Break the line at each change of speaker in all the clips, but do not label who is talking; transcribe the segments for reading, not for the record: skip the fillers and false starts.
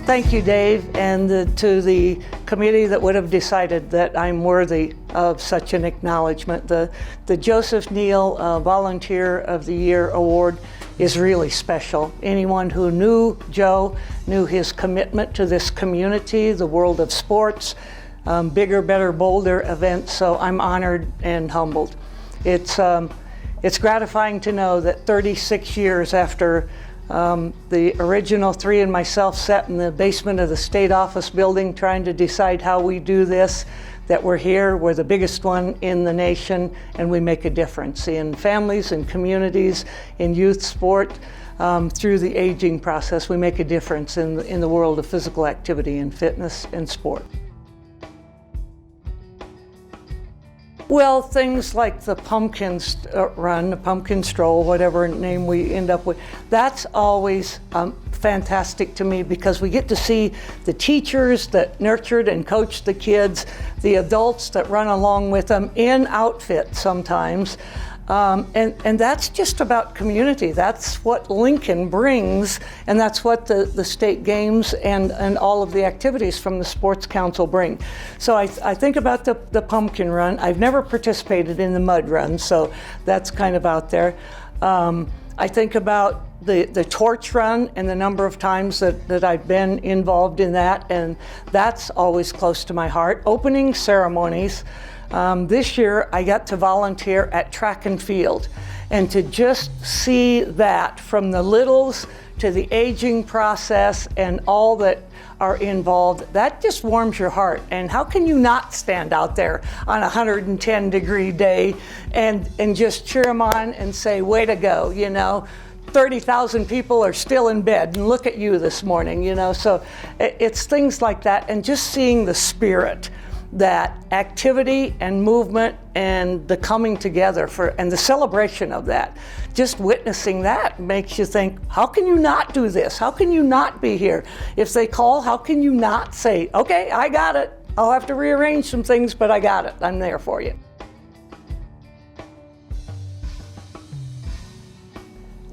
Thank you, Dave, and to the committee that would have decided that I'm worthy of such an acknowledgement. The Joe Neal Volunteer of the Year Award is really special. Anyone who knew Joe knew his commitment to this community, the world of sports, bigger, better, bolder events, so I'm honored and humbled. It's gratifying to know that 36 years after the original three and myself sat in the basement of the state office building trying to decide how we do this, that we're here, we're the biggest one in the nation, and we make a difference in families and communities, in youth sport, through the aging process. We make a difference in the world of physical activity and fitness and sport. Well, things like the pumpkin run, the pumpkin stroll, whatever name we end up with, that's always fantastic to me because we get to see the teachers that nurtured and coached the kids, the adults that run along with them in outfit sometimes. And that's just about community. That's what Lincoln brings, and that's what the state games and all of the activities from the Sports Council bring. So I think about the pumpkin run. I've never participated in the mud run, so that's kind of out there. I think about the torch run and the number of times that I've been involved in that, and that's always close to my heart. Opening ceremonies. This year I got to volunteer at track and field, and to just see that from the littles to the aging process and all that are involved, that just warms your heart. And how can you not stand out there on a 110-degree day and just cheer them on and say, way to go, you know? 30,000 people are still in bed, and look at you this morning, you know? So it's things like that, and just seeing the spirit, that activity and movement and the coming together and the celebration of that, just witnessing that makes you think, how can you not do this? How can you not be here? If they call, how can you not say, okay, I got it. I'll have to rearrange some things, but I got it. I'm there for you.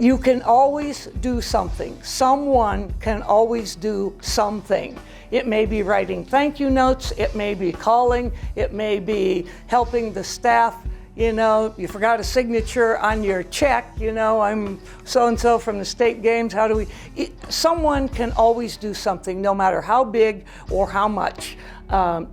You can always do something. Someone can always do something. It may be writing thank you notes, it may be calling, it may be helping the staff. You know, you forgot a signature on your check, you know, I'm so-and-so from the state games, how do we? Someone can always do something, no matter how big or how much.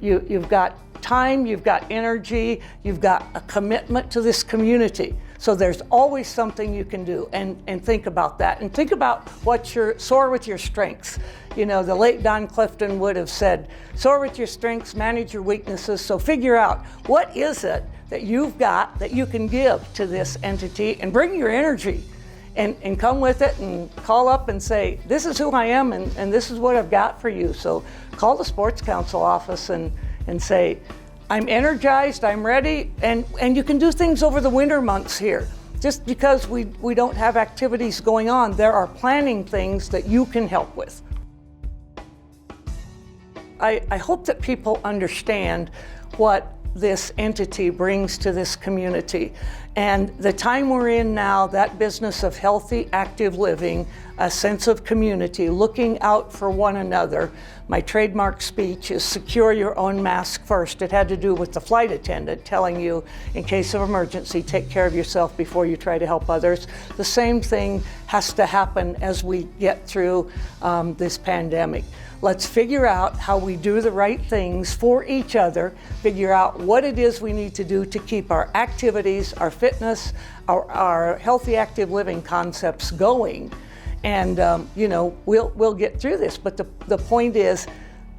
You've got time, you've got energy, you've got a commitment to this community. So there's always something you can do, and think about that. And think about soar with your strengths. You know, the late Don Clifton would have said, soar with your strengths, manage your weaknesses. So figure out, what is it that you've got that you can give to this entity, and bring your energy and come with it and call up and say, this is who I am and this is what I've got for you. So call the Sports Council office and say, I'm energized, I'm ready, and you can do things over the winter months here. Just because we don't have activities going on, there are planning things that you can help with. I hope that people understand what this entity brings to this community. And the time we're in now, that business of healthy, active living, a sense of community, looking out for one another. My trademark speech is secure your own mask first. It had to do with the flight attendant telling you, in case of emergency, take care of yourself before you try to help others. The same thing has to happen as we get through this pandemic. Let's figure out how we do the right things for each other, figure out what it is we need to do to keep our activities, our fitness, our healthy, active living concepts going. And you know, we'll get through this. But the point is,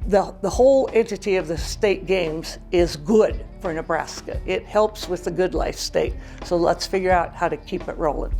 the whole entity of the state games is good for Nebraska. It helps with the good life state. So let's figure out how to keep it rolling.